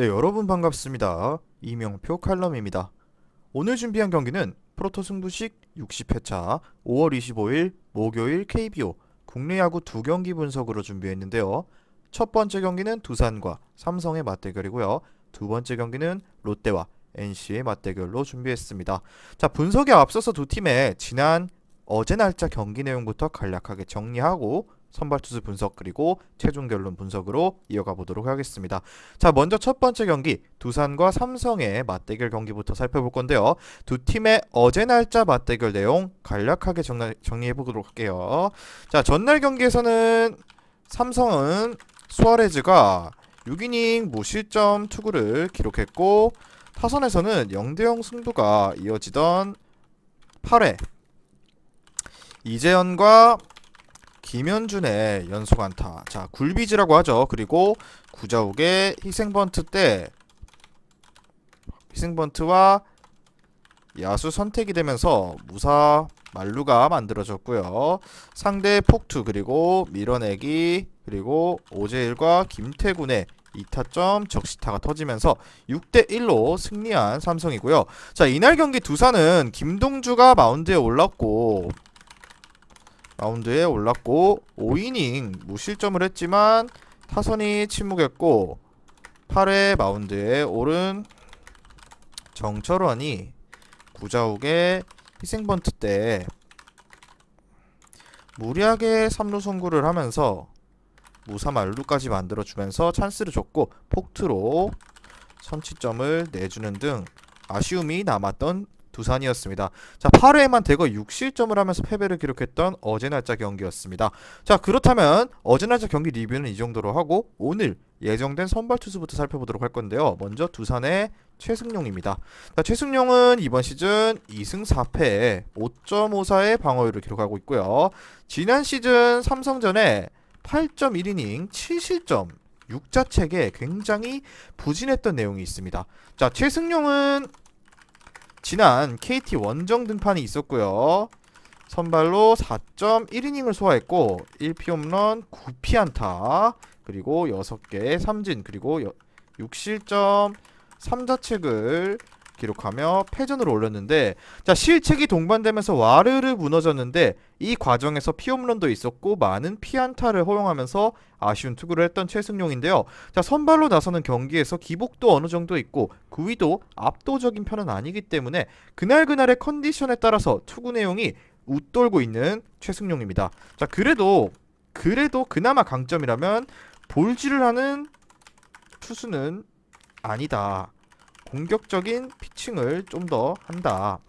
네, 여러분 반갑습니다. 이명표 칼럼입니다. 오늘 준비한 경기는 프로토 승부식 60회차 5월 25일 목요일 KBO 국내 야구 두 경기 분석으로 준비했는데요. 첫 번째 경기는 두산과 삼성의 맞대결이고요. 두 번째 경기는 롯데와 NC의 맞대결로 준비했습니다. 자, 분석에 앞서서 두 팀의 어제 날짜 경기 내용부터 간략하게 정리하고 선발 투수 분석 그리고 최종 결론 분석으로 이어가 보도록 하겠습니다. 자, 먼저 첫 번째 경기 두산과 삼성의 맞대결 경기부터 살펴볼 건데요. 두 팀의 어제 날짜 맞대결 내용 간략하게 정리해 보도록 할게요. 자, 전날 경기에서는 삼성은 수아레즈가 6이닝 무실점 투구를 기록했고 타선에서는 0대0 승부가 이어지던 8회 이재현과 김현준의 연속 안타. 자, 굴비즈라고 하죠. 그리고 구자욱의 희생번트와 야수 선택이 되면서 무사 만루가 만들어졌고요. 상대 폭투 그리고 밀어내기 그리고 오재일과 김태군의 2타점 적시타가 터지면서 6대1로 승리한 삼성이고요. 자, 이날 경기 두산은 김동주가 마운드에 올랐고 5이닝 무실점을 했지만 타선이 침묵했고 8회 마운드에 오른 정철원이 구자욱의 희생번트 때 무리하게 3루 송구를 하면서 무사 만루까지 만들어주면서 찬스를 줬고 폭투로 선취점을 내주는 등 아쉬움이 남았던 두산이었습니다. 자, 8회에만 대거 6실점을 하면서 패배를 기록했던 어제 날짜 경기였습니다. 자, 그렇다면 어제 날짜 경기 리뷰는 이 정도로 하고 오늘 예정된 선발 투수부터 살펴보도록 할 건데요. 먼저 두산의 최승용입니다. 자, 최승용은 이번 시즌 2승 4패에 5.54의 방어율을 기록하고 있고요. 지난 시즌 삼성전에 8.1이닝 7실점 6자책에 굉장히 부진했던 내용이 있습니다. 자, 최승용은 지난 KT 원정 등판이 있었고요. 선발로 4.1이닝을 소화했고 1피홈런 9피안타 그리고 6개의 삼진 그리고 6실점 3자책을 기록하며 패전을 올렸는데 자, 실책이 동반되면서 와르르 무너졌는데 이 과정에서 피홈런도 있었고 많은 피안타를 허용하면서 아쉬운 투구를 했던 최승용인데요. 자, 선발로 나서는 경기에서 기복도 어느 정도 있고 구위도 압도적인 편은 아니기 때문에 그날그날의 컨디션에 따라서 투구 내용이 웃돌고 있는 최승용입니다. 자, 그래도 그나마 강점이라면 볼질을 하는 투수는 아니다. 공격적인 피칭을 좀 더 한다.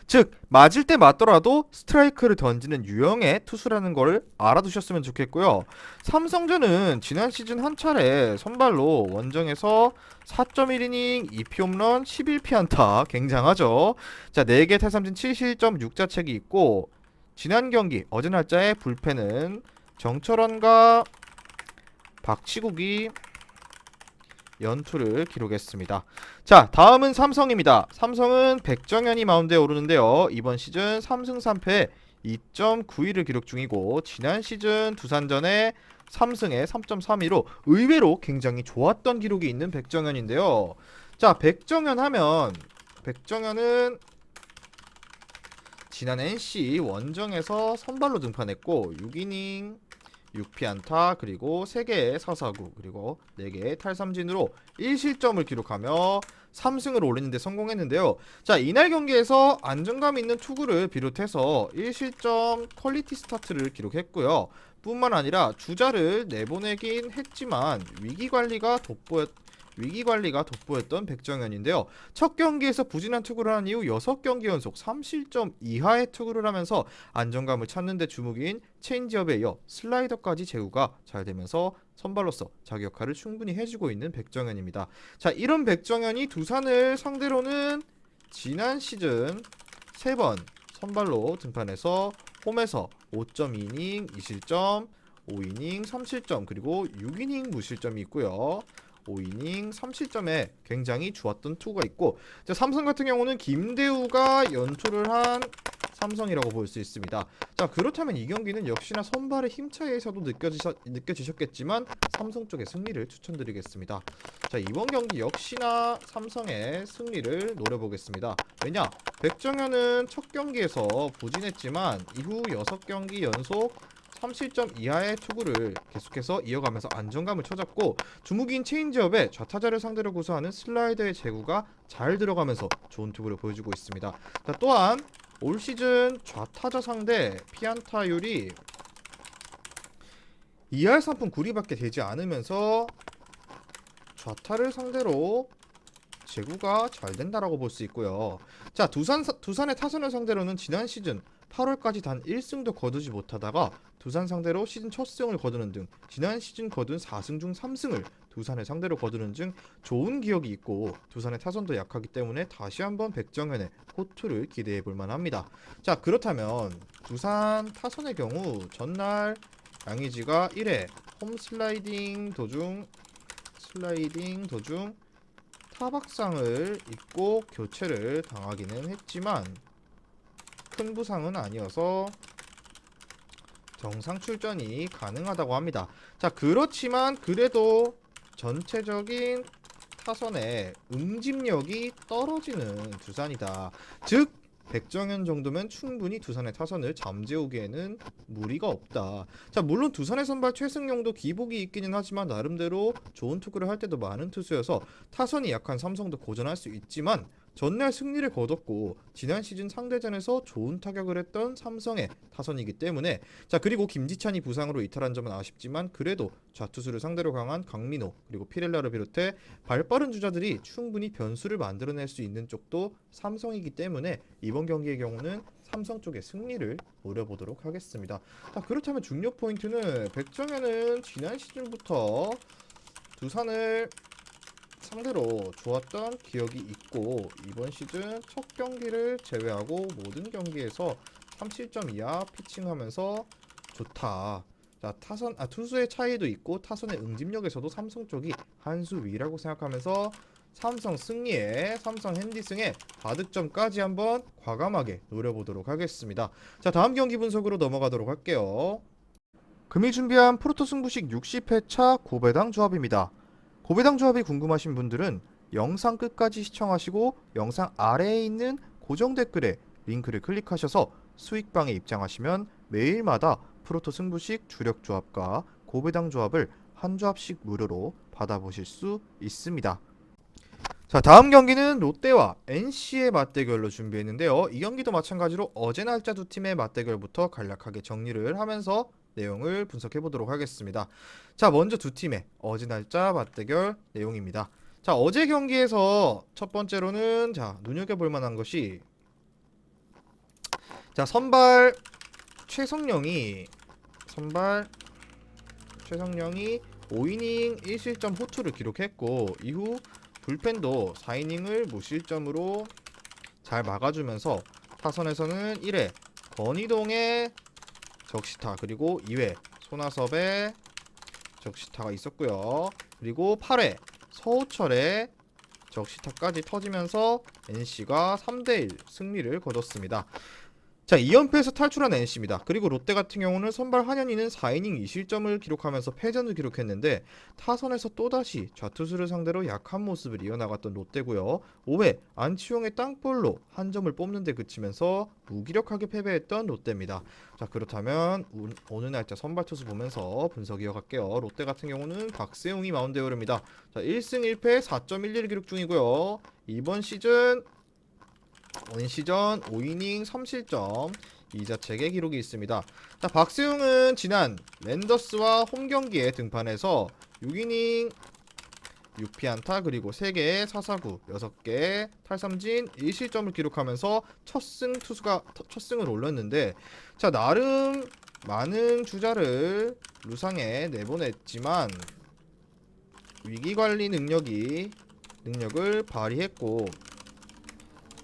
즉, 맞을 때 맞더라도 스트라이크를 던지는 유형의 투수라는 걸 알아두셨으면 좋겠고요. 삼성전은 지난 시즌 한 차례 선발로 원정에서 4.1이닝 2피홈런 11피안타 굉장하죠. 자, 4개 탈삼진 7실점 6자책이 있고 지난 경기 어제 날짜의 불펜은 정철원과 박치국이 연투를 기록했습니다. 자, 다음은 삼성입니다. 삼성은 백정현이 마운드에 오르는데요. 이번 시즌 3승 3패 2.91을 기록 중이고 지난 시즌 두산전에 3승에 3.32로 의외로 굉장히 좋았던 기록이 있는 백정현인데요. 자, 백정현은 지난 NC 원정에서 선발로 등판했고 6이닝 6피안타 그리고 3개의 사사구 그리고 4개의 탈삼진으로 1실점을 기록하며 3승을 올리는데 성공했는데요. 자, 이날 경기에서 안정감 있는 투구를 비롯해서 1실점 퀄리티 스타트를 기록했고요. 뿐만 아니라 주자를 내보내긴 했지만 위기관리가 돋보였던 백정현인데요. 첫 경기에서 부진한 투구를 한 이후 6경기 연속 3실점 이하의 투구를 하면서 안정감을 찾는 데 주목인 체인지업에 이어 슬라이더까지 제구가 잘 되면서 선발로서 자기 역할을 충분히 해주고 있는 백정현입니다. 자, 이런 백정현이 두산을 상대로는 지난 시즌 3번 선발로 등판해서 홈에서 5.2이닝 2실점 5이닝 3실점 그리고 6이닝 무실점이 있고요. 5이닝 3실점에 굉장히 좋았던 투구가 있고 자, 삼성 같은 경우는 김대우가 연투를 한 삼성이라고 볼 수 있습니다. 자, 그렇다면 이 경기는 역시나 선발의 힘차이에서도 느껴지셨겠지만 삼성 쪽의 승리를 추천드리겠습니다. 자, 이번 경기 역시나 삼성의 승리를 노려보겠습니다. 왜냐? 백정현은 첫 경기에서 부진했지만 이후 6경기 연속 3실점 이하의 투구를 계속해서 이어가면서 안정감을 찾았고, 주무기인 체인지업에 좌타자를 상대로 구사하는 슬라이더의 제구가 잘 들어가면서 좋은 투구를 보여주고 있습니다. 자, 또한 올 시즌 좌타자 상대 피안타율이 2할 3푼 9리밖에 되지 않으면서 좌타를 상대로 제구가 잘 된다라고 볼 수 있고요. 자, 두산의 타선을 상대로는 지난 시즌 8월까지 단 1승도 거두지 못하다가 두산 상대로 시즌 첫 승을 거두는 등 지난 시즌 거둔 4승 중 3승을 두산을 상대로 거두는 등 좋은 기억이 있고, 두산의 타선도 약하기 때문에 다시 한번 백정현의 호투를 기대해 볼 만합니다. 자, 그렇다면 두산 타선의 경우 전날 양의지가 1회 홈 슬라이딩 도중 타박상을 입고 교체를 당하기는 했지만 큰 부상은 아니어서 정상 출전이 가능하다고 합니다. 자, 그렇지만 그래도 전체적인 타선의 응집력이 떨어지는 두산이다. 즉 백정현 정도면 충분히 두산의 타선을 잠재우기에는 무리가 없다. 자, 물론 두산의 선발 최승용도 기복이 있기는 하지만 나름대로 좋은 투구를 할 때도 많은 투수여서 타선이 약한 삼성도 고전할 수 있지만 전날 승리를 거뒀고 지난 시즌 상대전에서 좋은 타격을 했던 삼성의 타선이기 때문에, 자, 그리고 김지찬이 부상으로 이탈한 점은 아쉽지만 그래도 좌투수를 상대로 강한 강민호 그리고 피렐라를 비롯해 발빠른 주자들이 충분히 변수를 만들어낼 수 있는 쪽도 삼성이기 때문에 이번 경기의 경우는 삼성 쪽의 승리를 노려보도록 하겠습니다. 자, 그렇다면 중요 포인트는 백정현은 지난 시즌부터 두산을 상대로 좋았던 기억이 있고 이번 시즌 첫 경기를 제외하고 모든 경기에서 3실점 이하 피칭하면서 좋다. 자, 투수의 차이도 있고 타선의 응집력에서도 삼성 쪽이 한 수 위라고 생각하면서 삼성 승리에 삼성 핸디승에 바득점까지 한번 과감하게 노려보도록 하겠습니다. 자, 다음 경기 분석으로 넘어가도록 할게요. 금일 준비한 프로토 승부식 60회차 고배당 조합입니다. 고배당 조합이 궁금하신 분들은 영상 끝까지 시청하시고 영상 아래에 있는 고정 댓글에 링크를 클릭하셔서 수익방에 입장하시면 매일마다 프로토 승부식 주력 조합과 고배당 조합을 한 조합씩 무료로 받아보실 수 있습니다. 자, 다음 경기는 롯데와 NC의 맞대결로 준비했는데요. 이 경기도 마찬가지로 어제 날짜 두 팀의 맞대결부터 간략하게 정리를 하면서 내용을 분석해 보도록 하겠습니다. 자, 먼저 두 팀의 어제 날짜 맞대결 내용입니다. 자, 어제 경기에서 첫 번째로는 눈여겨볼 만한 것이, 자, 선발 최성령이 5이닝 1실점 호투를 기록했고 이후 불펜도 4이닝을 무실점으로 잘 막아주면서 타선에서는 1회 권희동의 적시타 그리고 2회 손아섭의 적시타가 있었고요. 그리고 8회 서우철의 적시타까지 터지면서 NC가 3대1 승리를 거뒀습니다. 자, 2연패에서 탈출한 NC입니다. 그리고 롯데 같은 경우는 선발 한현희는 4이닝 2실점을 기록하면서 패전을 기록했는데 타선에서 또다시 좌투수를 상대로 약한 모습을 이어나갔던 롯데고요. 5회 안치홍의 땅볼로 한 점을 뽑는 데 그치면서 무기력하게 패배했던 롯데입니다. 자, 그렇다면 오늘 날짜 선발 투수 보면서 분석 이어갈게요. 롯데 같은 경우는 박세웅이 마운드에 오릅니다. 자, 1승 1패 4.11 기록 중이고요. 이번 시즌 5이닝 3실점 이자책의 기록이 있습니다. 자, 박세웅은 지난 랜더스와 홈경기에 등판해서 6이닝 6피안타 그리고 3개의 사사구 6개의 탈삼진 1실점을 기록하면서 첫 승을 올렸는데, 자, 나름 많은 주자를 루상에 내보냈지만 위기관리 능력을 발휘했고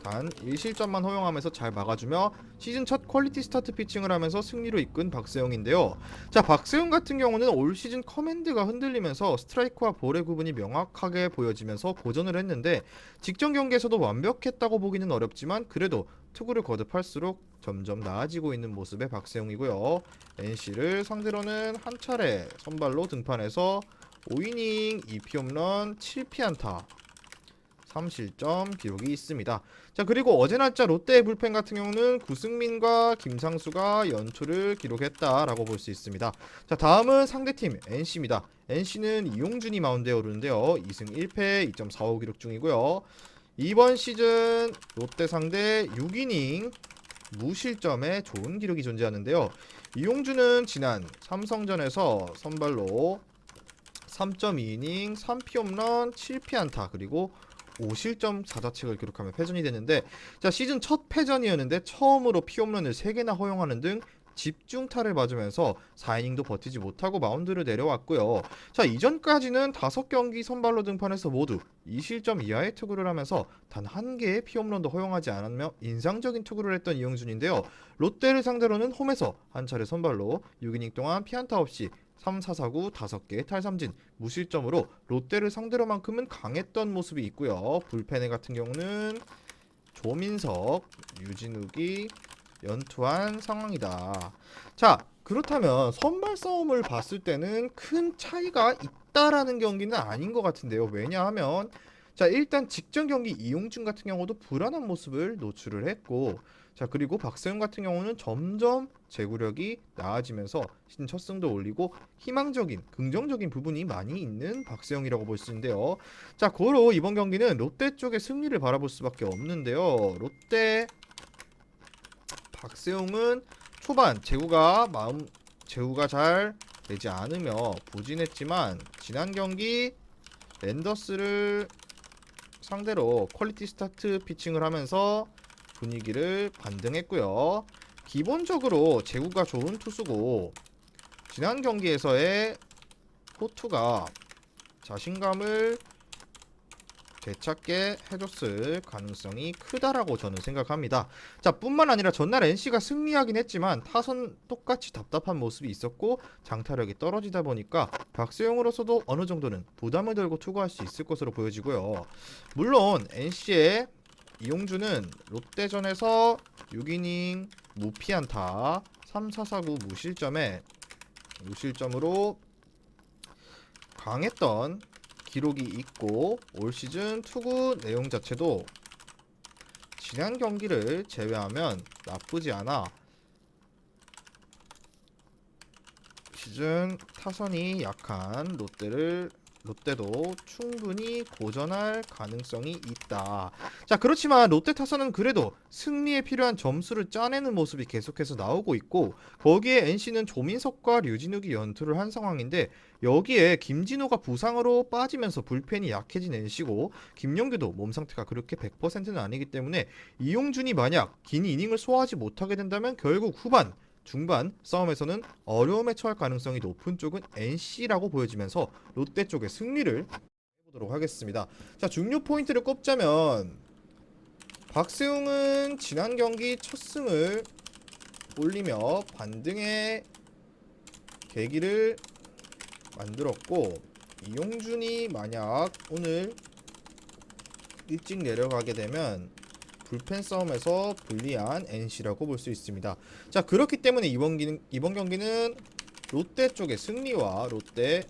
단 1실점만 허용하면서 잘 막아주며 시즌 첫 퀄리티 스타트 피칭을 하면서 승리로 이끈 박세웅인데요. 자, 박세웅 같은 경우는 올 시즌 커맨드가 흔들리면서 스트라이크와 볼의 구분이 명확하게 보여지면서 고전을 했는데 직전 경기에서도 완벽했다고 보기는 어렵지만 그래도 투구를 거듭할수록 점점 나아지고 있는 모습의 박세웅이고요. NC를 상대로는 한 차례 선발로 등판해서 5이닝 2피 홈런 7피 안타 3실점 기록이 있습니다. 자, 그리고 어제 날짜 롯데의 불펜 같은 경우는 구승민과 김상수가 연초를 기록했다라고 볼 수 있습니다. 자, 다음은 상대팀 NC입니다. NC는 이용준이 마운드에 오르는데요. 2승 1패 2.45 기록 중이고요. 이번 시즌 롯데 상대 6이닝 무실점의 좋은 기록이 존재하는데요. 이용준은 지난 삼성전에서 선발로 3.2이닝 3피 홈런 7피 안타 그리고 5실점 4자책을 기록하며 패전이 됐는데, 자, 시즌 첫 패전이었는데 처음으로 피홈런을 3개나 허용하는 등 집중타를 맞으면서 4이닝도 버티지 못하고 마운드를 내려왔고요. 자, 이전까지는 5경기 선발로 등판해서 모두 2실점 이하의 투구를 하면서 단 1개의 피홈런도 허용하지 않으며 인상적인 투구를 했던 이용준인데요. 롯데를 상대로는 홈에서 한 차례 선발로 6이닝 동안 피안타 없이 3, 4, 4구 5개의 탈삼진 무실점으로 롯데를 상대로만큼은 강했던 모습이 있고요. 불펜 같은 경우는 조민석, 유진욱이 연투한 상황이다. 자, 그렇다면 선발 싸움을 봤을 때는 큰 차이가 있다라는 경기는 아닌 것 같은데요. 왜냐하면 자, 일단 직전 경기 이용준 같은 경우도 불안한 모습을 노출을 했고, 자, 그리고 박세웅 같은 경우는 점점 제구력이 나아지면서 시즌 첫 승도 올리고 희망적인 긍정적인 부분이 많이 있는 박세웅이라고 볼 수 있는데요. 자, 고로 이번 경기는 롯데 쪽의 승리를 바라볼 수밖에 없는데요. 롯데 박세웅은 초반 제구가 잘 되지 않으며 부진했지만 지난 경기 랜더스를 상대로 퀄리티 스타트 피칭을 하면서 분위기를 반등했고요. 기본적으로 제구가 좋은 투수고 지난 경기에서의 호투가 자신감을 되찾게 해줬을 가능성이 크다라고 저는 생각합니다. 자, 뿐만 아니라 전날 NC가 승리하긴 했지만 타선 똑같이 답답한 모습이 있었고 장타력이 떨어지다 보니까 박세웅으로서도 어느 정도는 부담을 들고 투구할 수 있을 것으로 보여지고요. 물론 NC의 이용준은 롯데전에서 6이닝 무피안타 3, 4, 4구 무실점으로 강했던 기록이 있고 올 시즌 투구 내용 자체도 지난 경기를 제외하면 나쁘지 않아 시즌 타선이 약한 롯데도 충분히 고전할 가능성이 있다. 자, 그렇지만 롯데 타선은 그래도 승리에 필요한 점수를 짜내는 모습이 계속해서 나오고 있고 거기에 NC는 조민석과 류진욱이 연투를 한 상황인데 여기에 김진호가 부상으로 빠지면서 불펜이 약해진 NC고 김영규도 몸 상태가 그렇게 100%는 아니기 때문에 이용준이 만약 긴 이닝을 소화하지 못하게 된다면 결국 후반 중반 싸움에서는 어려움에 처할 가능성이 높은 쪽은 NC라고 보여지면서 롯데 쪽의 승리를 해보도록 하겠습니다. 자, 중요 포인트를 꼽자면 박세웅은 지난 경기 첫 승을 올리며 반등의 계기를 만들었고 이용준이 만약 오늘 일찍 내려가게 되면 불펜 싸움에서 불리한 NC라고 볼 수 있습니다. 자, 그렇기 때문에 이번 경기는 롯데 쪽의 승리와 롯데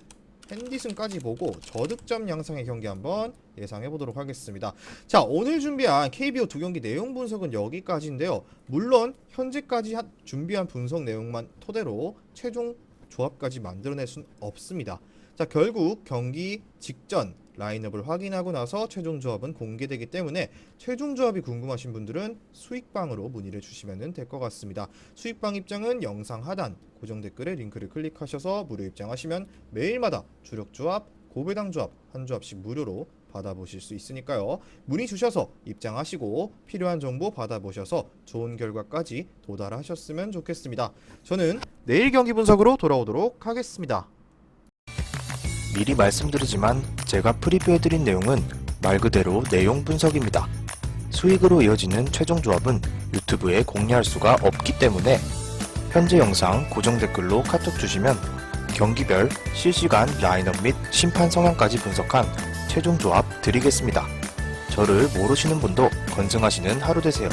핸디승까지 보고 저득점 양상의 경기 한번 예상해 보도록 하겠습니다. 자, 오늘 준비한 KBO 두 경기 내용 분석은 여기까지인데요. 물론 현재까지 준비한 분석 내용만 토대로 최종 조합까지 만들어낼 수는 없습니다. 자, 결국 경기 직전 라인업을 확인하고 나서 최종 조합은 공개되기 때문에 최종 조합이 궁금하신 분들은 수익방으로 문의를 주시면 될 것 같습니다. 수익방 입장은 영상 하단 고정 댓글에 링크를 클릭하셔서 무료 입장하시면 매일마다 주력 조합, 고배당 조합 한 조합씩 무료로 받아보실 수 있으니까요. 문의 주셔서 입장하시고 필요한 정보 받아보셔서 좋은 결과까지 도달하셨으면 좋겠습니다. 저는 내일 경기 분석으로 돌아오도록 하겠습니다. 미리 말씀드리지만 제가 프리뷰해드린 내용은 말 그대로 내용 분석입니다. 수익으로 이어지는 최종 조합은 유튜브에 공개할 수가 없기 때문에 현재 영상 고정 댓글로 카톡 주시면 경기별 실시간 라인업 및 심판 성향까지 분석한 최종 조합 드리겠습니다. 저를 모르시는 분도 건승하시는 하루 되세요.